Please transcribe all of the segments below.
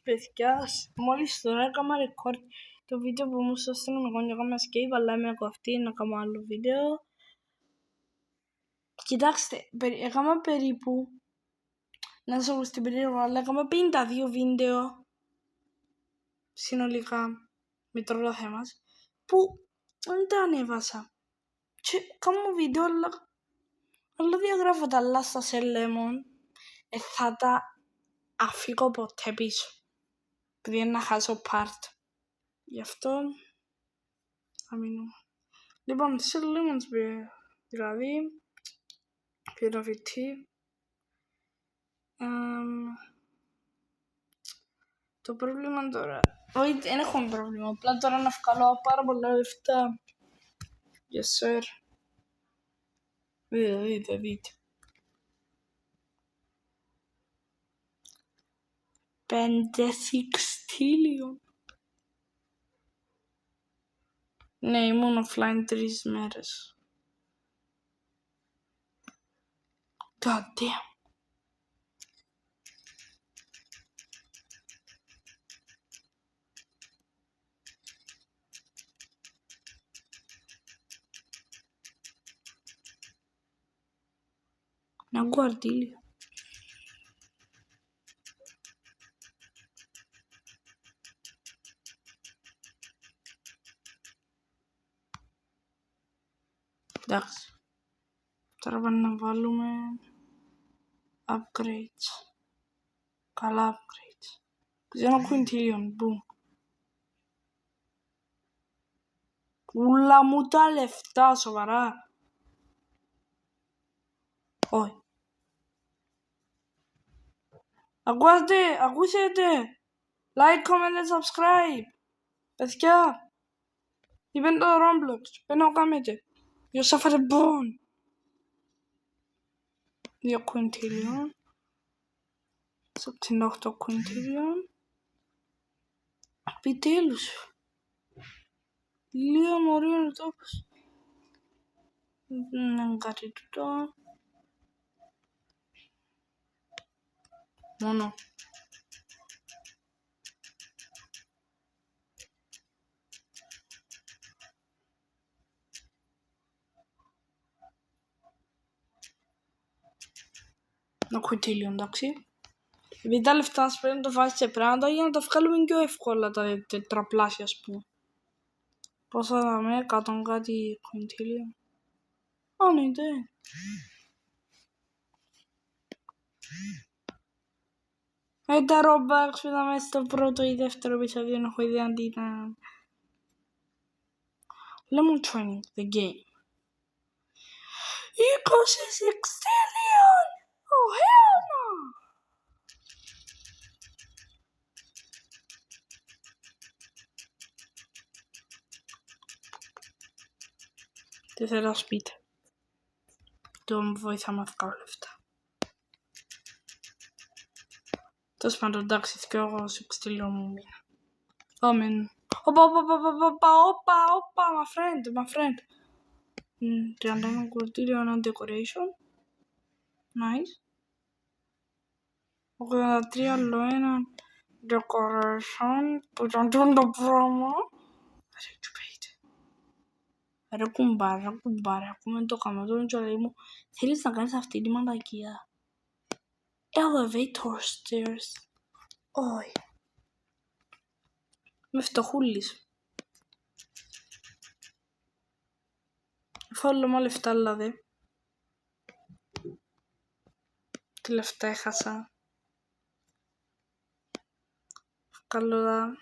Παιδιά, μόλις τώρα έκανα record το βίντεο που μου στο αστυνομικό και έκανα escape, αλλά με κοφτεί να κάνω άλλο βίντεο. Κοιτάξτε, έκανα περίπου, να σας πω στην περίπου, αλλά έκανα 52 βίντεο συνολικά με το θέμα που δεν τα ανέβασα. Και κάνω βίντεο, αλλά διαγράφω τα άλλα στα Lemon, θα τα αφήγω ποτέ πίσω. Επειδή είναι να χάσω part. Γι' αυτό θα μείνω. Λοιπόν, σε Lemons δηλαδή πυροβιτή. Το πρόβλημα τώρα, όχι δεν έχω πρόβλημα, απλά τώρα να βγάλω πάρα πολλά λεφτά. Yes sir. Δείτε. 5 sextillion. Ναι, ήμουν offline 3 μέρες. God damn. Να γκουαρτίλιο. Εντάξει. Τώρα πάμε να βάλουμε upgrades. Καλά upgrades. Ξένο quintillion. Boom. Ούλα μου τα λεφτά, σοβαρά. Όχι. Ακούσετε. Like, comment and subscribe. Παιδιά. Είπεν το Roblox. Πεν να κάνετε. Yourself at a bone. 2 quintillion. 68 quintillion. Επιτέλους. Λίγο μωρή είναι τόπος. Δεν είναι κάτι τούτο. Μόνο. Να quintillion, εντάξει. Επειδή τα λεφτά σας πρέπει να το βάζεις σε πράγματα για να τα βγάλουμε πιο εύκολα τα τετραπλάσια, ας πούμε. Πόσα δάμε, 100 κάτι quintillion. Ναι, δεν. Τα Robux που είδαμε στο πρώτο ή δεύτερο επεισόδιο, δεν έχω ιδέα τι ήταν. Lemon Training, the game. 26 trillion! Oh, hell no! Τι θέλω να σου πείτε. Το μου βοηθά να βγάλω λεφτά. Τέλος πάντων, εντάξει, και εγώ 6 trillion μου μήνα. Αμήν. Όπα, my friend. 31 κουρτήριο on decoration. Nice. 83 άλλο ένα decoration που ήταν το πράγμα. Ρε κουμπάρε, ακούμε το καμπότο και λέει μου, θέλεις να κάνεις αυτή τη μαλακία. Elevator stairs. Όχι. Με φτωχούλης. Φάω μου λεφτά, δηλαδή. Τι λεφτά έχασα. Καλό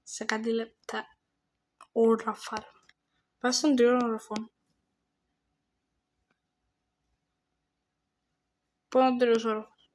σε κάτι λεπτά. Ώρα φάρμα. Πάω στον τριών όροφων. Πού είναι ο τρίτος όροφος.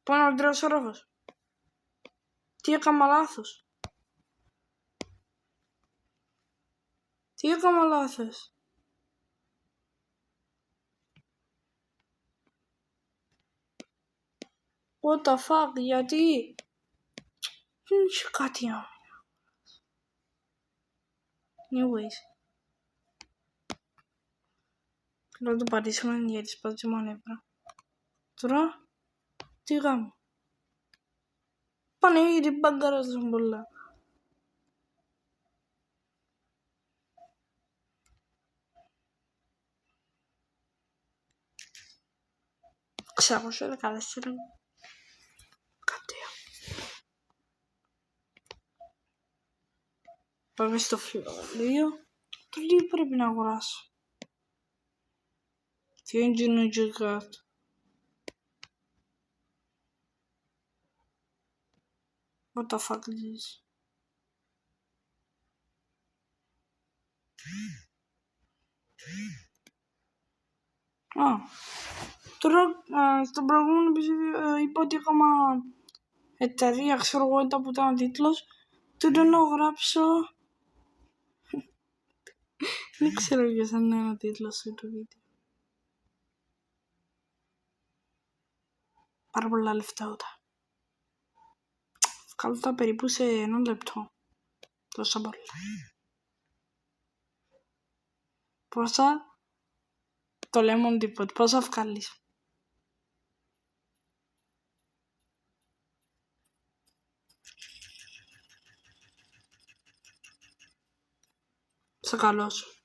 Πού είναι ο τρίτος όροφος. Τι έκανα λάθος. Τι έκανα λάθος. What the fuck, γιατί. Δεν είχε κάτι άλλο. Anyways. Να το πατήσουμε γιατί σπάζει μανέβρα. Τώρα, τι κάνω. Πανηγύρι μπαγκαράς δεν πολλά. Ξέρω, σε 14. Κάτι. Πάμε στο φιολίο. Το τι πρέπει να αγοράσω. Τι engine you got? What the fuck is this? Τώρα στο προηγούμενο επεισόδιο είπα ότι έκανα εταιρεία, ξέρω εγώ, ήταν που ήταν ο τίτλος. Τούτο να γράψω. Δεν ξέρω ποιος θα είναι ο τίτλος του βίντεο. Πάρα πολλά λεφτά ούτε. Βγάλω τα περίπου σε 1 λεπτό. Τόσα πολλά. Πόσα? Το lemon depot. Πόσα βγάλεις? Σε καλό σου.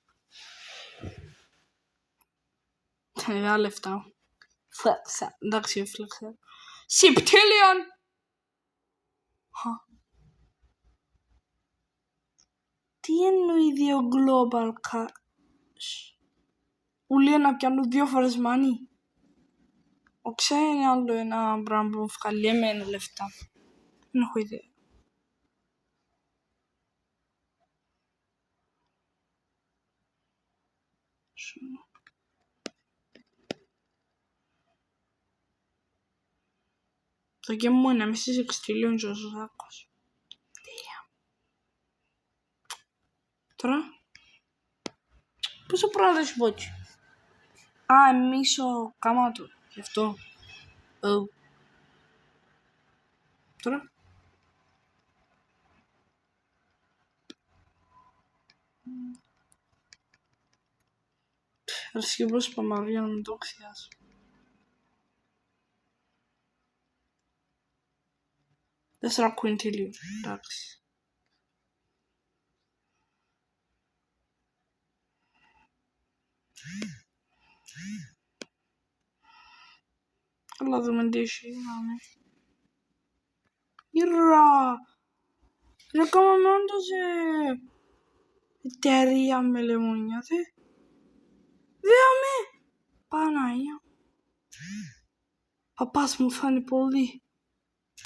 Λίγα λεφτά. Εντάξει, έφλεξα. Σιπτήλιον! Τι εννοεί 2 global cash? Ούλοι να πιάνουν 2 φορές money. Ξέρει άλλο ένα πράγμα που βγάλει εμένα λεφτά. Δεν έχω ιδέα. Το game μου είναι μισή 6 trillion ζωζάκος. Τώρα. Πόσο πράγμα σου πω έτσι. Εμίσω κάμα του. Γι' αυτό. Τώρα. Αρχίζει πως είπαμε για να μην το ξιάσω. 4 quintillion. Εντάξει. Αλλά δούμε τι έχει. Ήρα. Δεν κάναμε όντως εταιρεία με λεμόνια, δε. Δέαμε. Παναγία. Παπάς μου θα είναι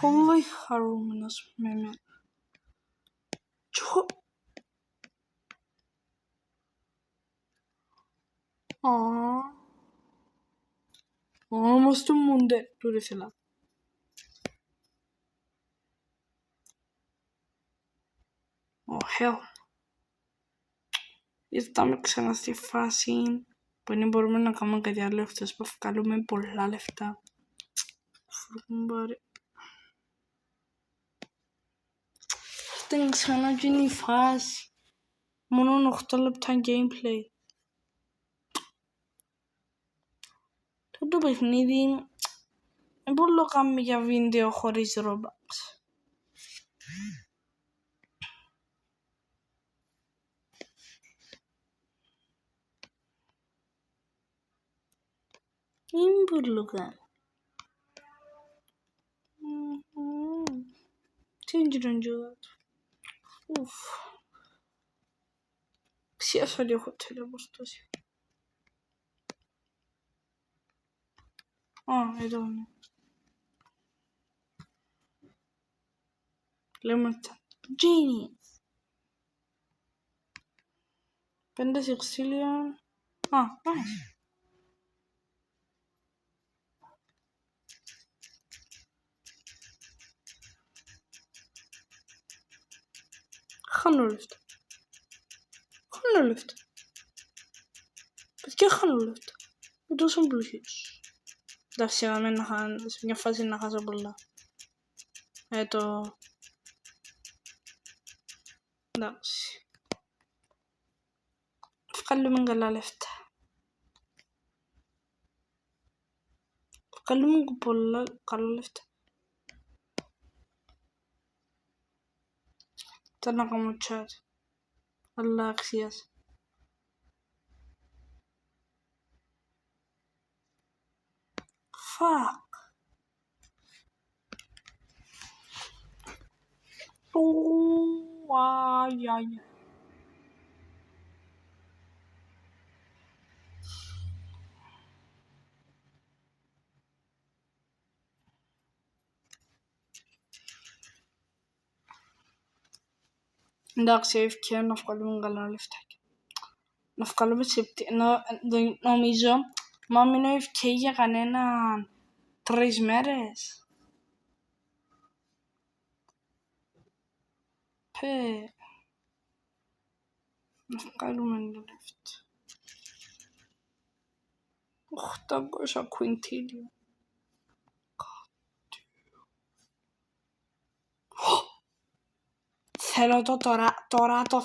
πολύ χαρούμενος με εμένα. Τσοχο. Όμως το μούντε του ήθελα. Hell. Ήρθαμε ξανά στη φάση που δεν μπορούμε να κάνουμε κάτι άλλο εκτός που βγάλουμε πολλά λεφτά. Ήρθαμε ξανά και είναι η φάση. Μόνο 8 λεπτά gameplay. Το παιχνίδι δεν μπορώ να κάνουμε για βίντεο χωρίς Robux. Δεν μπορώ να κάνω. Τι είναι το Ουφ. Ξέχασα ότι έχω τελεπορτώσει. Εδώ είναι. Λέμε τα Genius. 5 sextillion. Nice. Χάνω λεφτά. Παιδιά χάνω λεφτά. Με τόσο πλούσιος. Εντάξει, σε μια φάση να χάσω πολλά. Εντάξει. Βγάλουμε καλά λεφτά. Βγάλουμε πολλά καλά λεφτά. Θέλω να κάνω chat. Αλλά αξίας. Fuck. Εντάξει, ευκαιρία να βγάλουμε καλά λεφτάκια. Να βγάλουμε νομίζω, μα μείνω ευκαιρία για κανέναν 3 μέρες. Να βγάλουμε λεφτά. 800 κουιντήλια. Θέλω το τώρα το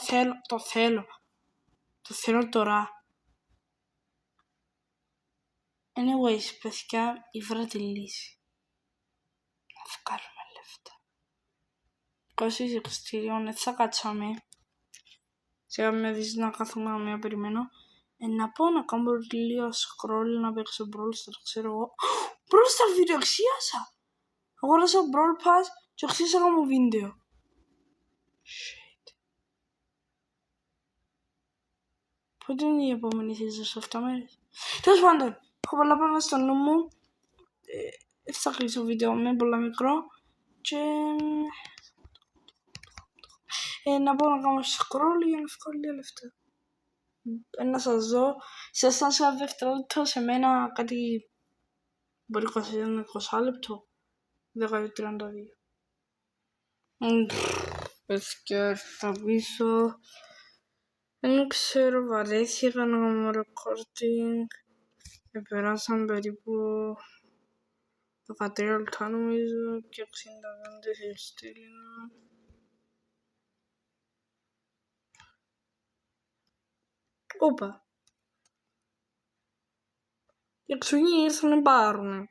θέλω. Το θέλω τώρα. Anyways, παιδιά, ήβρα τη λύση. Να βγάλουμε λεφτά. 20 εξτήριων, θα κάτσαμε. Σιγά με δεις να κάθομαι να περιμένω. Να πω να κάνω λίγο scroll, να παίξω Brawl Stars, ξέρω εγώ. Brawl Stars βίντεο αξίασα. Αγόρασα Brawl Pass και αξίασα κάνω βίντεο. Shit. Πότε είναι η επόμενη θύζα σε 7 μέρες. Τέλος πάντων, έχω πολλά πράγματα στο νου μου. Θα κλείσω βίντεο με πολλά μικρό. Και να πω να κάνω scroll για να βγάλω λίγα λεφτά. Να σας δω σε ένα δευτερόλεπτο, σε μένα κάτι μπορεί 20 λεπτό, 10-32. Παιδιά, θα πίσω. Δεν ξέρω, βαρέθηκα να κάνω recording. Περάσαν περίπου 13 λεπτά νομίζω και 65 χριστίλινα. Όπα. Οι εξωγήινοι ήρθαν να πάρουνε.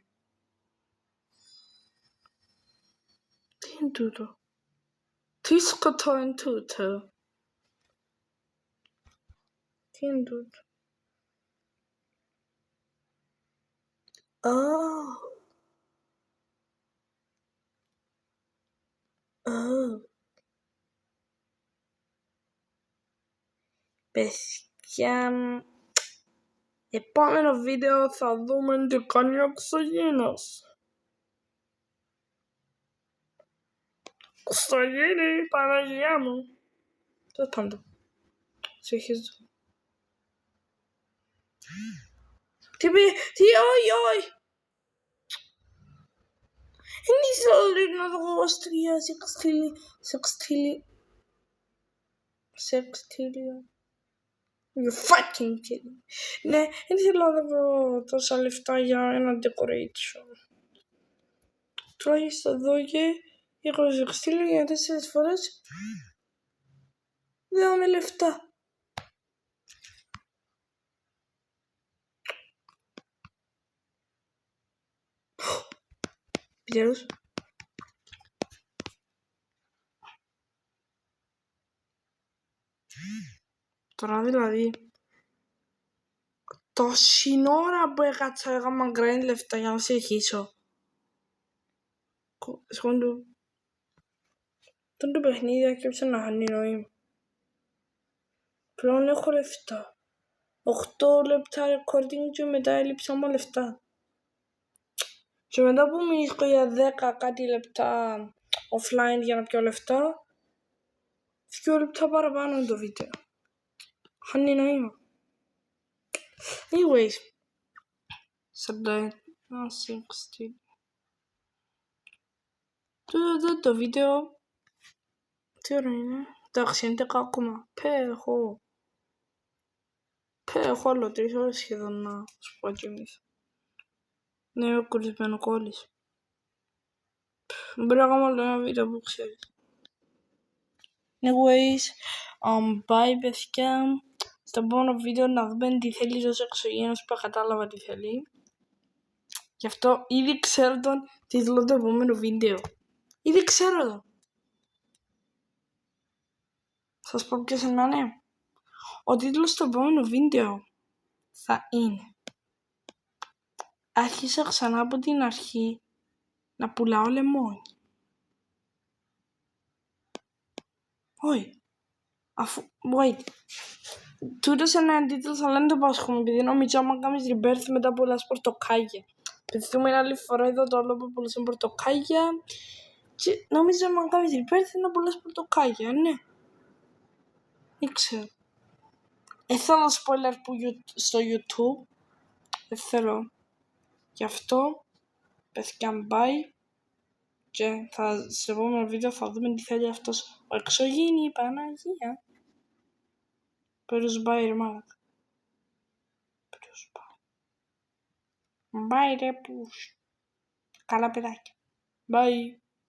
Τι είναι τούτο? Τι σκοτώ είναι τούτο? Τι είναι τούτο? Παιδιά, επόμενο βίντεο θα δούμε τι κάνει ο εξωγήινος. Εξωγήινη, Παναγία μου. Τέλος πάντων. Συνεχίζω. Τι, όχι. Δεν ήθελα να δω αστρία σεξτήλια. You fucking kidding. Ναι, δεν ήθελα να δω τόσα λεφτά για ένα decoration. Τουλάχιστον εδώ και 20 σεξτήλια για 4 φορές. Δεν με λεφτά. Επιτέλους. Τώρα δηλαδή τόση ώρα που έκατσα έκανα grind λεφτά για να συνεχίσω. Σχόντου το παιχνίδι άρχισε να χάνει νόημα. Πλέον έχω λεφτά. 8 λεπτά recording και μετά έλειψα μου λεφτά. Και μετά που μείνω για 10 κάτι λεπτά offline για να πιω λεφτά, 2 λεπτά παραπάνω το βίντεο. Χάνει νόημα. Anyways, 60. Το βίντεο τι ώρα είναι? Εντάξει, είναι 10 ακόμα. Έχω άλλο 3 ώρες σχεδόν να σου πω κοιμήθω. Ναι, είμαι κουρισμένο κόλλης. Μπορεί να κάνω άλλο ένα βίντεο που ξέρεις. Anyways, bye παιδιά. Στο επόμενο βίντεο να δούμε τι θέλει ο εξωγήινος που κατάλαβα τι θέλει. Γι' αυτό ήδη ξέρω τον τίτλο του επόμενου βίντεο. Ήδη ξέρω το. Σας πω ποιος να είναι. Ο τίτλος στο επόμενο βίντεο θα είναι «Άρχισα ξανά από την αρχή να πουλάω λεμόνι». Όχι. Wait. Τούτος είναι ένα τίτλος, αλλά δεν το πάσχομαι, επειδή νομίζω άμα κάνεις rebirth μετά πουλάς πορτοκάλια. Επειδή μια άλλη φορά είδα το άλλο που πουλούσε πορτοκάλια και νομίζω άμα κάνεις rebirth να πουλάς πορτοκάλια, ναι. Δεν ξέρω. Θα δω spoiler στο YouTube. Δεν θέλω. Γι' αυτό, παιδιά, bye. Και στο επόμενο βίντεο θα δούμε τι θέλει αυτός ο εξωγήινη Παναγία. Περούς bye ρε μάλακα. Περούς bye. Bye ρε πούς. Καλά παιδάκια. Bye.